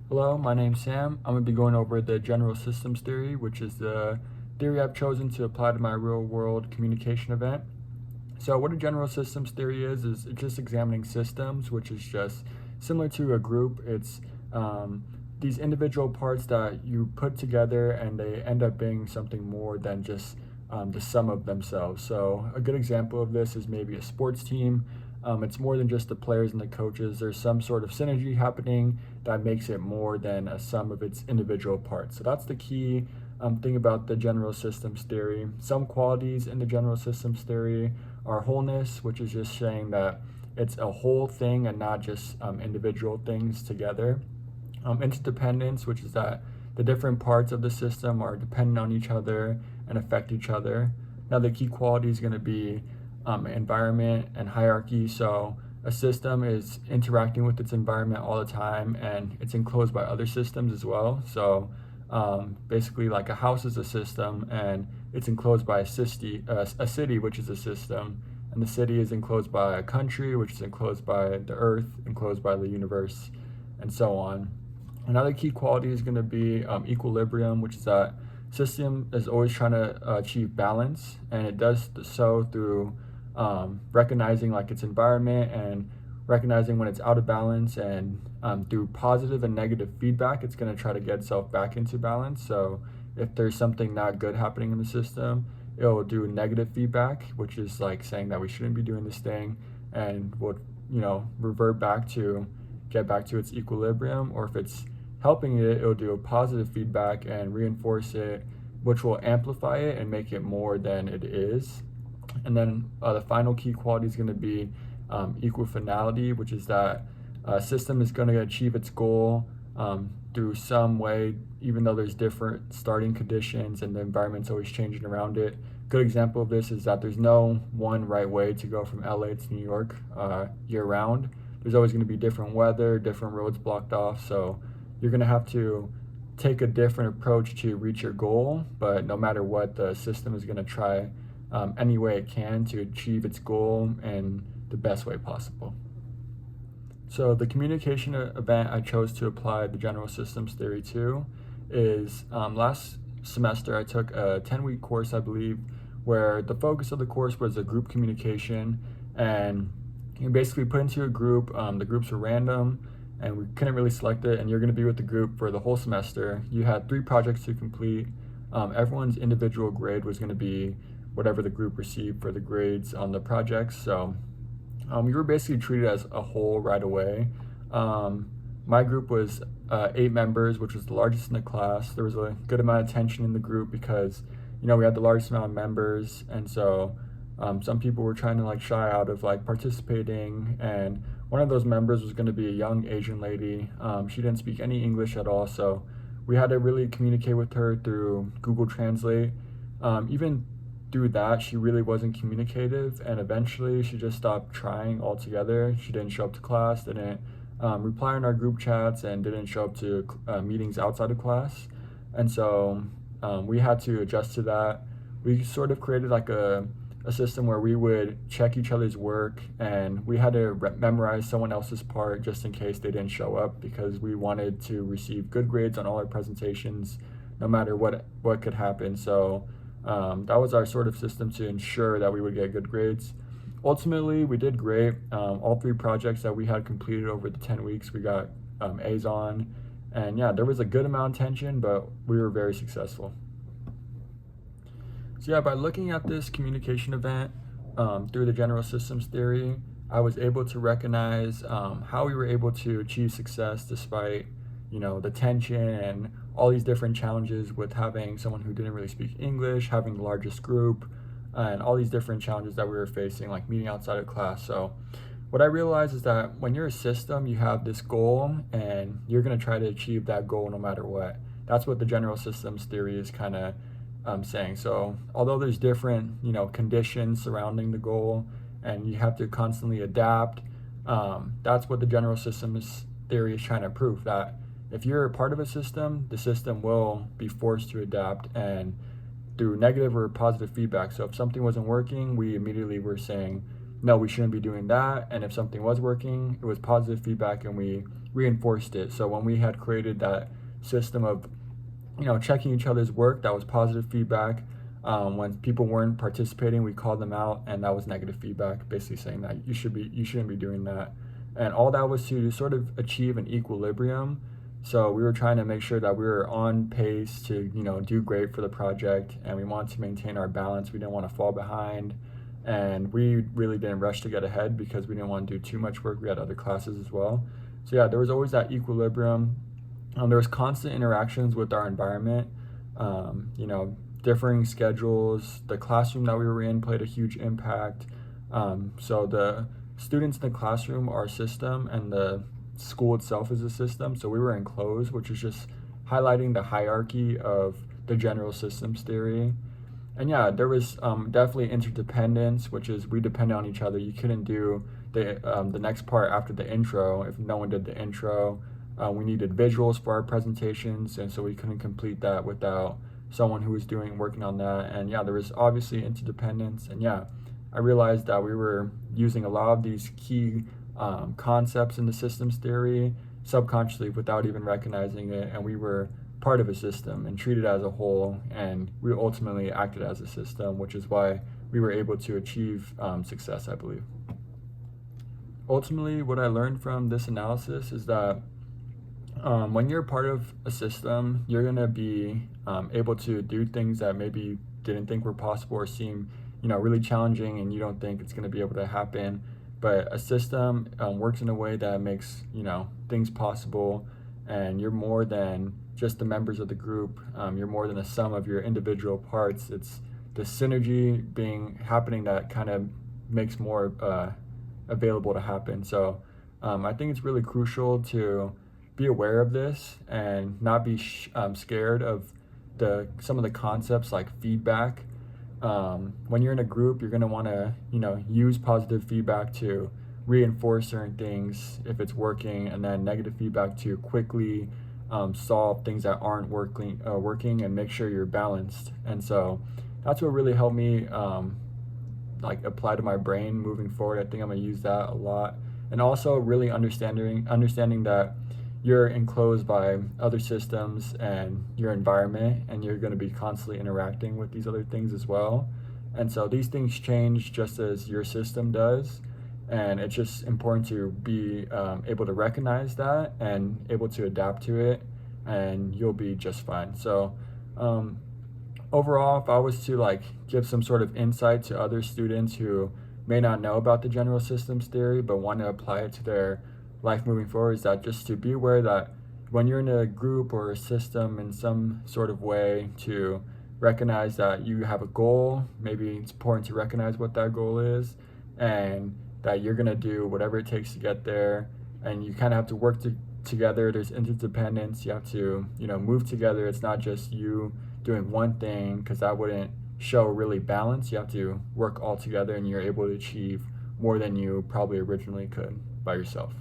Hello, my name's Sam. I'm going to be going over the general systems theory, which is the theory I've chosen to apply to my real world communication event. So, what a general systems theory is it's just examining systems, which is just similar to a group. It's these individual parts that you put together and they end up being something more than just the sum of themselves. So, a good example of this is maybe a sports team. It's more than just the players and the coaches. There's some sort of synergy happening that makes it more than a sum of its individual parts. So that's the key thing about the general systems theory. Some qualities in the general systems theory are wholeness, which is just saying that it's a whole thing and not just individual things together. Interdependence, which is that the different parts of the system are dependent on each other and affect each other. Now, the key quality is going to be environment and hierarchy. So a system is interacting with its environment all the time and it's enclosed by other systems as well. So basically, like a house is a system and it's enclosed by a city, which is a system. And the city is enclosed by a country, which is enclosed by the earth, enclosed by the universe, and so on. Another key quality is going to be equilibrium, which is that system is always trying to achieve balance, and it does so through recognizing like its environment and recognizing when it's out of balance, and through positive and negative feedback, it's going to try to get itself back into balance. So if there's something not good happening in the system, it'll do negative feedback, which is like saying that we shouldn't be doing this thing, and will revert back to get back to its equilibrium. Or if it's helping it, it'll do a positive feedback and reinforce it, which will amplify it and make it more than it is. And then the final key quality is going to be equifinality, which is that a system is going to achieve its goal through some way, even though there's different starting conditions and the environment's always changing around it. Good example of this is that there's no one right way to go from LA to New York year round. There's always going to be different weather, different roads blocked off, so you're going to have to take a different approach to reach your goal. But no matter what, the system is going to try any way it can to achieve its goal in the best way possible. So the communication event I chose to apply the general systems theory to is last semester I took a 10-week course, I believe, where the focus of the course was a group communication, and you basically put into a group. The groups were random and we couldn't really select it, and you're going to be with the group for the whole semester. You had 3 projects to complete. Everyone's individual grade was going to be whatever the group received for the grades on the projects. So we were basically treated as a whole right away. My group was 8 members, which was the largest in the class. There was a good amount of tension in the group because, we had the largest amount of members, and so some people were trying to like shy out of like participating. And one of those members was going to be a young Asian lady. She didn't speak any English at all, so we had to really communicate with her through Google Translate. Even through that, she really wasn't communicative, and eventually she just stopped trying altogether. She didn't show up to class, didn't reply in our group chats, and didn't show up to meetings outside of class. And so we had to adjust to that. We sort of created like a system where we would check each other's work, and we had to memorize someone else's part just in case they didn't show up, because we wanted to receive good grades on all our presentations no matter what could happen. So that was our sort of system to ensure that we would get good grades. Ultimately, we did great. All 3 projects that we had completed over the 10 weeks, we got A's on. And yeah, there was a good amount of tension, but we were very successful. So yeah, by looking at this communication event through the general systems theory, I was able to recognize how we were able to achieve success despite, the tension and all these different challenges with having someone who didn't really speak English, having the largest group, and all these different challenges that we were facing, like meeting outside of class. So what I realized is that when you're a system, you have this goal and you're going to try to achieve that goal no matter what. That's what the general systems theory is kind of saying. So although there's different, conditions surrounding the goal and you have to constantly adapt, that's what the general systems theory is trying to prove, that if you're a part of a system, the system will be forced to adapt and through negative or positive feedback. So if something wasn't working, we immediately were saying, no, we shouldn't be doing that. And if something was working, it was positive feedback and we reinforced it. So when we had created that system of, checking each other's work, that was positive feedback. When people weren't participating, we called them out, and that was negative feedback, basically saying that you shouldn't be doing that. And all that was to sort of achieve an equilibrium. So we were trying to make sure that we were on pace to, do great for the project, and we wanted to maintain our balance. We didn't want to fall behind, and we really didn't rush to get ahead because we didn't want to do too much work. We had other classes as well. So yeah, there was always that equilibrium. There was constant interactions with our environment. Differing schedules. The classroom that we were in played a huge impact. So the students in the classroom are a system, and the school itself is a system. So we were enclosed, which is just highlighting the hierarchy of the general systems theory. And yeah, there was definitely interdependence, which is we depended on each other. You couldn't do the next part after the intro if no one did the intro. We needed visuals for our presentations, and so we couldn't complete that without someone who was working on that. And yeah, there was obviously interdependence. And yeah, I realized that we were using a lot of these key concepts in the systems theory subconsciously without even recognizing it, and we were part of a system and treated as a whole, and we ultimately acted as a system, which is why we were able to achieve success, I believe. Ultimately, what I learned from this analysis is that when you're part of a system, you're going to be able to do things that maybe you didn't think were possible or seem, really challenging, and you don't think it's going to be able to happen. But a system works in a way that makes, things possible, and you're more than just the members of the group. You're more than the sum of your individual parts. It's the synergy happening that kind of makes more available to happen. So I think it's really crucial to be aware of this and not be scared of some of the concepts like feedback. When you're in a group, you're going to want to use positive feedback to reinforce certain things if it's working, and then negative feedback to quickly solve things that aren't working and make sure you're balanced. And so that's what really helped me apply to my brain moving forward. I think I'm going to use that a lot. And also really understanding that you're enclosed by other systems and your environment, and you're going to be constantly interacting with these other things as well. And so these things change just as your system does, and it's just important to be able to recognize that and able to adapt to it, and you'll be just fine. So overall, if I was to give some sort of insight to other students who may not know about the general systems theory but want to apply it to their life moving forward, is that just to be aware that when you're in a group or a system in some sort of way, to recognize that you have a goal. Maybe it's important to recognize what that goal is, and that you're going to do whatever it takes to get there, and you kind of have to work together. There's interdependence. You have to move together. It's not just you doing one thing, because that wouldn't show really balance. You have to work all together, and you're able to achieve more than you probably originally could by yourself.